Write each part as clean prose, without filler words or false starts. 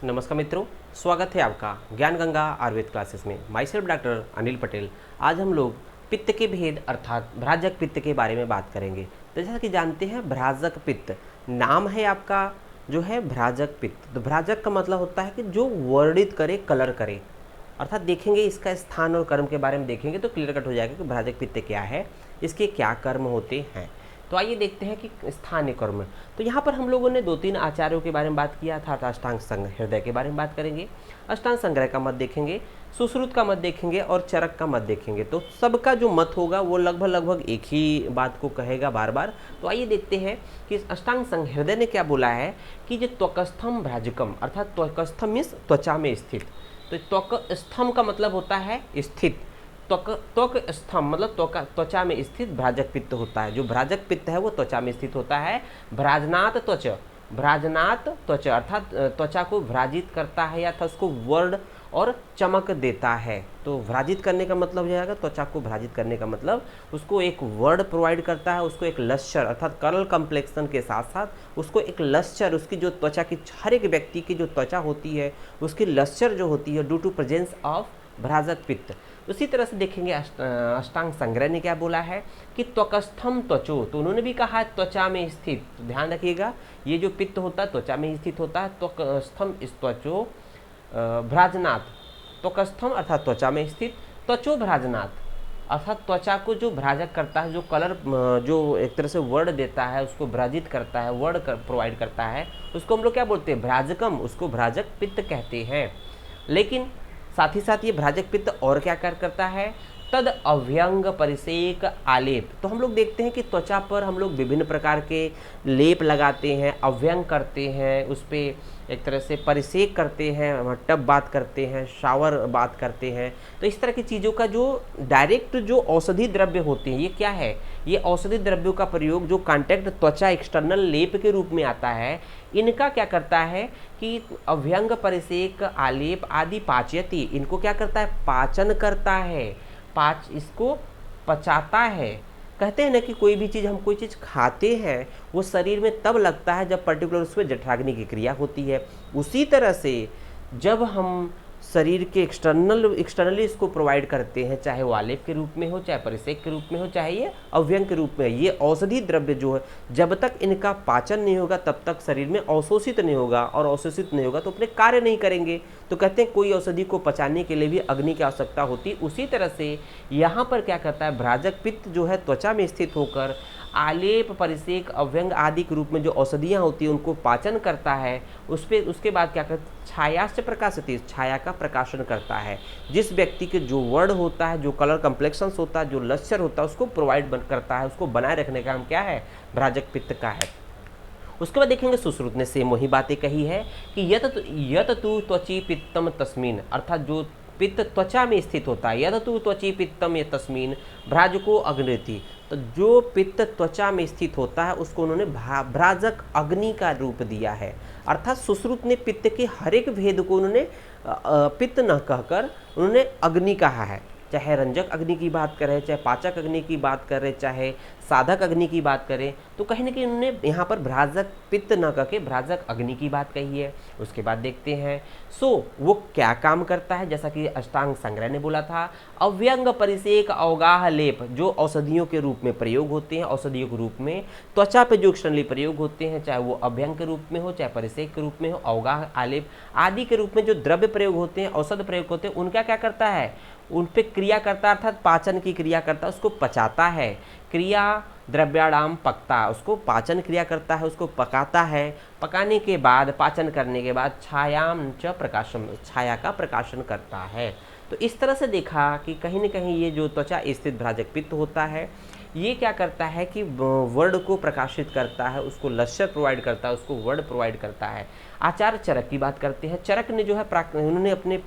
नमस्कार मित्रों, स्वागत है आपका ज्ञान गंगा आयुर्वेद क्लासेस में। My self doctor Anil Patel. आज हम लोग पित्त के भेद अर्थात भ्राजक पित्त के बारे में बात करेंगे। तो जैसा कि जानते हैं, भ्राजक पित्त नाम है आपका जो है भ्राजक पित्त। तो भ्राजक का मतलब होता है कि जो वर्णित करे, कलर करे, अर्थात देखेंगे इसका स्थान और कर्म के बारे में देखेंगे तो क्लियर कट हो जाएगा कि भ्राजक पित्त क्या है, इसके क्या कर्म होते हैं। तो आइए देखते हैं कि स्थानीय कर्म। तो यहाँ पर हम लोगों ने 2-3 आचार्यों के बारे में बात किया था। अष्टांग संग्रह हृदय के बारे में बात करेंगे, अष्टांग संग्रह का मत देखेंगे, सुश्रुत का मत देखेंगे और चरक का मत देखेंगे। तो सबका जो मत होगा वो लगभग एक ही बात को कहेगा बार बार। तो आइए देखते हैं कि अष्टांग संग्रह हृदय ने क्या बोला है कि जो त्वकस्थम भ्राजकम अर्थात त्वकस्थम मीन्स त्वचा में स्थित। तो त्वक स्थम का मतलब होता है स्थित, त्वक स्तंभ मतलब त्वचा में स्थित भ्राजक पित्त होता है। जो भ्राजक पित्त है वो त्वचा में स्थित होता है। भ्राजनात् त्वच, भ्राजनात् त्वच अर्थात त्वचा को भ्राजित करता है या उसको वर्ण और चमक देता है। तो भ्राजित करने का मतलब हो जाएगा, त्वचा को भ्राजित करने का मतलब उसको एक वर्ड प्रोवाइड करता है, उसको एक लश्चर अर्थात कलर कम्प्लेक्सन के साथ साथ उसको एक लश्चर, उसकी जो त्वचा की हर एक व्यक्ति की जो त्वचा होती है उसकी लश्चर जो होती है ड्यू टू प्रेजेंस ऑफ भ्राजक पित्त। उसी तरह से देखेंगे अष्टांग संग्रह ने क्या बोला है कि त्वकस्थम त्वचो। तो उन्होंने भी कहा है त्वचा में स्थित। तो ध्यान रखिएगा, ये जो पित्त होता है त्वचा में स्थित होता है। त्वकस्थम त्वचो भ्राजनाथ, त्वकस्थम अर्थात त्वचा में स्थित, त्वचो भ्राजनाथ अर्थात त्वचा को जो भ्राजक करता है, जो कलर जो एक तरह से वर्ड देता है, उसको भ्राजित करता है, वर्ड प्रोवाइड करता है, उसको हम लोग क्या बोलते हैं, भ्राजकम, उसको भ्राजक पित्त कहते हैं। लेकिन साथ ही साथ ये भ्राजक पित्त और क्या कार्य करता है, तद अव्यंग परिसेक आलेप। तो हम लोग देखते हैं कि त्वचा पर हम लोग विभिन्न प्रकार के लेप लगाते हैं, अव्यंग करते हैं, उस पर एक तरह से परिसेक करते हैं, टब बात करते हैं, शावर बात करते हैं। तो इस तरह की चीज़ों का जो डायरेक्ट जो औषधि द्रव्य होते हैं, ये क्या है, ये औषधि द्रव्यों का प्रयोग जो कॉन्टैक्ट त्वचा एक्सटर्नल लेप के रूप में आता है, इनका क्या करता है कि अव्यंग परिसेक आलेप आदि पाचयति, इनको क्या करता है, पाचन करता है, इसको पचाता है। कहते हैं ना कि कोई भी चीज़, हम कोई चीज़ खाते हैं वो शरीर में तब लगता है जब पर्टिकुलर उसमें जठराग्नि की क्रिया होती है। उसी तरह से जब हम शरीर के एक्सटर्नली इसको प्रोवाइड करते हैं, चाहे वो आलेप के रूप में हो, चाहे परिसेक के रूप में हो, चाहे ये अव्यंग के रूप में, ये औषधि द्रव्य जो है जब तक इनका पाचन नहीं होगा तब तक शरीर में अवशोषित नहीं होगा, और अवशोषित नहीं होगा तो अपने कार्य नहीं करेंगे। तो कहते हैं कोई औषधि को पचाने के लिए भी अग्नि की आवश्यकता होती। उसी तरह से यहाँ पर क्या करता है, भ्राजक पित्त जो है त्वचा में स्थित होकर आलेप परिसेक अव्यंग आदि के रूप में जो औषधियाँ होती हैं उनको पाचन करता है। उसके बाद क्या करता है, छायाश्च प्रकाशति, छाया का प्रकाशन करता है। जिस व्यक्ति के जो वर्ड होता है, जो कलर कम्प्लेक्शंस होता है, जो लश्चर होता है, उसको प्रोवाइड करता है, उसको बनाए रखने का काम क्या है, भ्राजक पित्त का है। उसके बाद देखेंगे सुश्रुत ने सेम वही बातें कही है कि यत तु त्वची पित्तम तस्मीन अर्थात जो पित्त त्वचा में स्थित होता है, यद तु त्वची पित्तम ये तस्मीन भ्राजको अग्निति। तो जो पित्त त्वचा में स्थित होता है उसको उन्होंने भ्राजक अग्नि का रूप दिया है। अर्थात सुश्रुत ने पित्त के हर एक भेद को उन्होंने पित्त न कहकर उन्होंने अग्नि कहा है। चाहे रंजक अग्नि की बात करें, चाहे पाचक अग्नि की बात करें, चाहे साधक अग्नि की बात करें, तो कहीं ना कहीं उन्होंने यहाँ पर भ्राजक पित्त न कह के भ्राजक अग्नि की बात कही है। उसके बाद देखते हैं वो क्या काम करता है। जैसा कि अष्टांग संग्रह ने बोला था, अव्यंग परिसेक अवगाह लेप, जो औषधियों के रूप में प्रयोग होते हैं, औषधियों के रूप में त्वचा पे जो एक्सटर्नली प्रयोग होते हैं, चाहे वो अव्यंग के रूप में हो, चाहे परिसेक के रूप में हो, अवगाह आलेप आदि के रूप में जो द्रव्य प्रयोग होते हैं, औषध प्रयोग होते हैं, उनका क्या करता है, उन पे क्रिया करता है, अर्थात पाचन की क्रिया करता है, उसको पचाता है। क्रिया द्रव्याणाम पकता, उसको पाचन क्रिया करता है, उसको पकाता है। पकाने के बाद, पाचन करने के बाद छायाम च प्रकाशम, छाया का प्रकाशन करता है। तो इस तरह से देखा कि कहीं न कहीं ये जो त्वचा स्थित भ्राजक पित्त होता है, ये क्या करता है कि वर्ड को प्रकाशित करता है, उसको लश्चर प्रोवाइड करता है, उसको वर्ड प्रोवाइड करता है। आचार्य चरक की बात करते हैं। चरक ने जो है उन्होंने अपने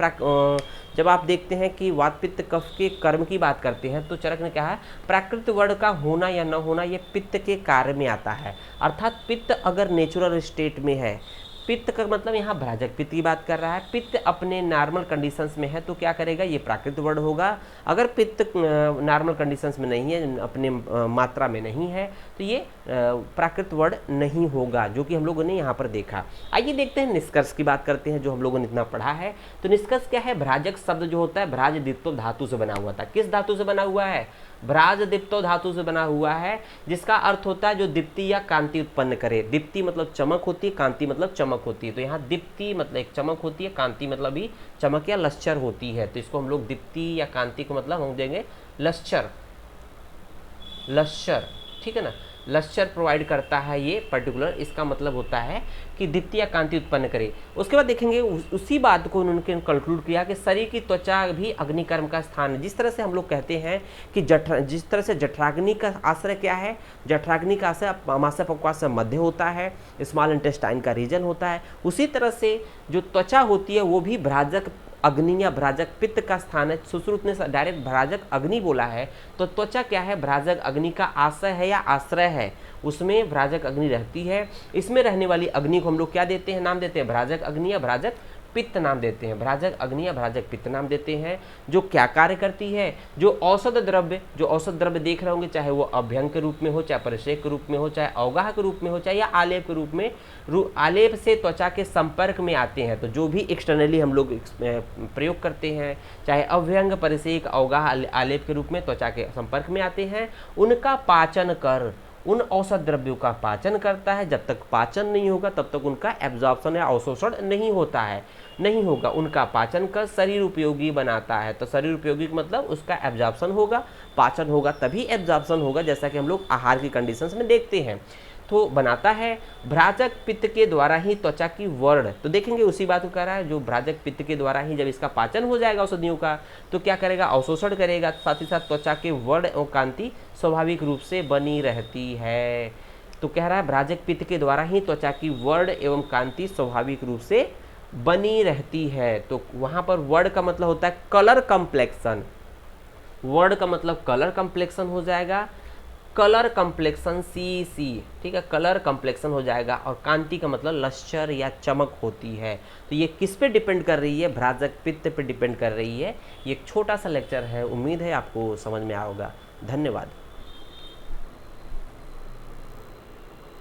जब आप देखते हैं कि वात पित्त कफ के कर्म की बात करते हैं तो चरक ने कहा है प्राकृत वर्ड का होना या न होना ये पित्त के कार्य में आता है। अर्थात पित्त अगर नेचुरल स्टेट में है पित्त का मतलब यहाँ भ्राजक पित्त की बात कर रहा है। पित्त अपने नॉर्मल कंडीशंस में है तो क्या करेगा, ये प्राकृत वर्ड होगा। अगर पित्त नॉर्मल कंडीशंस में नहीं है, अपने मात्रा में नहीं है, तो ये प्राकृत वर्ड नहीं होगा, जो कि हम लोगों ने यहाँ पर देखा। आइए देखते हैं निष्कर्ष की बात करते हैं, जो हम लोगों ने इतना पढ़ा है। तो निष्कर्ष क्या है, भ्राजक शब्द जो होता है भ्राज दिप्तो धातु से बना हुआ था। किस धातु से बना हुआ है, भ्राज दीप्तो धातु से बना हुआ है, जिसका अर्थ होता है जो दीप्ति या कांति उत्पन्न करे। दीप्ति मतलब चमक होती है, कांति मतलब चमक होती है। तो यहाँ दीप्ति मतलब एक चमक होती है, कांति मतलब भी चमक या लश्चर होती है। तो इसको हम लोग दीप्ति या कांति को मतलब हम देंगे लश्चर, लश्चर, ठीक है ना, लश्चर प्रोवाइड करता है ये पर्टिकुलर। इसका मतलब होता है कि दीप्ति या कांति उत्पन्न करे। उसके बाद देखेंगे उसी बात को उन्होंने कंक्लूड किया कि शरीर की त्वचा भी अग्निकर्म का स्थान है। जिस तरह से हम लोग कहते हैं कि जिस तरह से जठराग्नि का आश्रय क्या है, जठराग्नि का आश्रय आमाशय पक्वास से मध्य होता है, स्मॉल इंटेस्टाइन का रीजन होता है, उसी तरह से जो त्वचा होती है वो भी भ्राजक अग्नि या भ्राजक पित्त का स्थान है। सुश्रुत ने डायरेक्ट भ्राजक अग्नि बोला है, तो त्वचा क्या है, भ्राजक अग्नि का आश्रय है या आश्रय है, उसमें भ्राजक अग्नि रहती है। इसमें रहने वाली अग्नि को हम लोग क्या देते हैं, नाम देते हैं भ्राजक अग्नि या भ्राजक पित्त नाम देते हैं। भ्राजक अग्नि या भ्राजक पित्त नाम देते हैं। जो क्या कार्य करती है, जो औषध द्रव्य, जो औषध द्रव्य देख रहे होंगे, चाहे वो अभ्यंग के रूप में हो, चाहे परिषेक के रूप में हो, चाहे अवगाह के रूप में हो, चाहे या आलेप के रूप में, आलेप से त्वचा के संपर्क में आते हैं। तो जो भी एक्सटर्नली हम लोग प्रयोग करते हैं, चाहे अभ्यंग, परिषेक, अवगाह, आलेप के रूप में त्वचा के संपर्क में आते हैं, उनका पाचन कर, उन औषध द्रव्यों का पाचन करता है। जब तक पाचन नहीं होगा तब तक उनका एब्जॉर्प्शन या अवशोषण नहीं होता है, नहीं होगा। उनका पाचन कर शरीर उपयोगी बनाता है। तो शरीर उपयोगी मतलब उसका एब्जॉर्प्शन होगा, पाचन होगा तभी एब्जॉर्प्शन होगा, जैसा कि हम लोग आहार की कंडीशंस में देखते हैं। तो बनाता है भ्राजक पित्त के द्वारा ही त्वचा की वर्ण। तो देखेंगे उसी बात को कह रहा है, जो भ्राजक पित्त के द्वारा ही जब इसका पाचन हो जाएगा औषधियों का, तो क्या करेगा, अवशोषण करेगा। साथ ही साथ त्वचा के वर्ण और कांति स्वाभाविक रूप से बनी रहती है। तो कह रहा है भ्राजक पित्त के द्वारा ही त्वचा की वर्ण एवं कांति स्वाभाविक रूप से बनी रहती है। तो वहां पर वर्ण का मतलब होता है कलर कम्प्लेक्शन, वर्ण का मतलब कलर कम्प्लेक्शन हो जाएगा, कलर कम्प्लेक्शन सी, ठीक है, कलर कम्प्लेक्शन हो जाएगा। और कांति का मतलब लश्चर या चमक होती है। तो ये किस पे डिपेंड कर रही है, भ्राजक पित्त पे डिपेंड कर रही है। ये एक छोटा सा लेक्चर है, उम्मीद है आपको समझ में आएगा। धन्यवाद।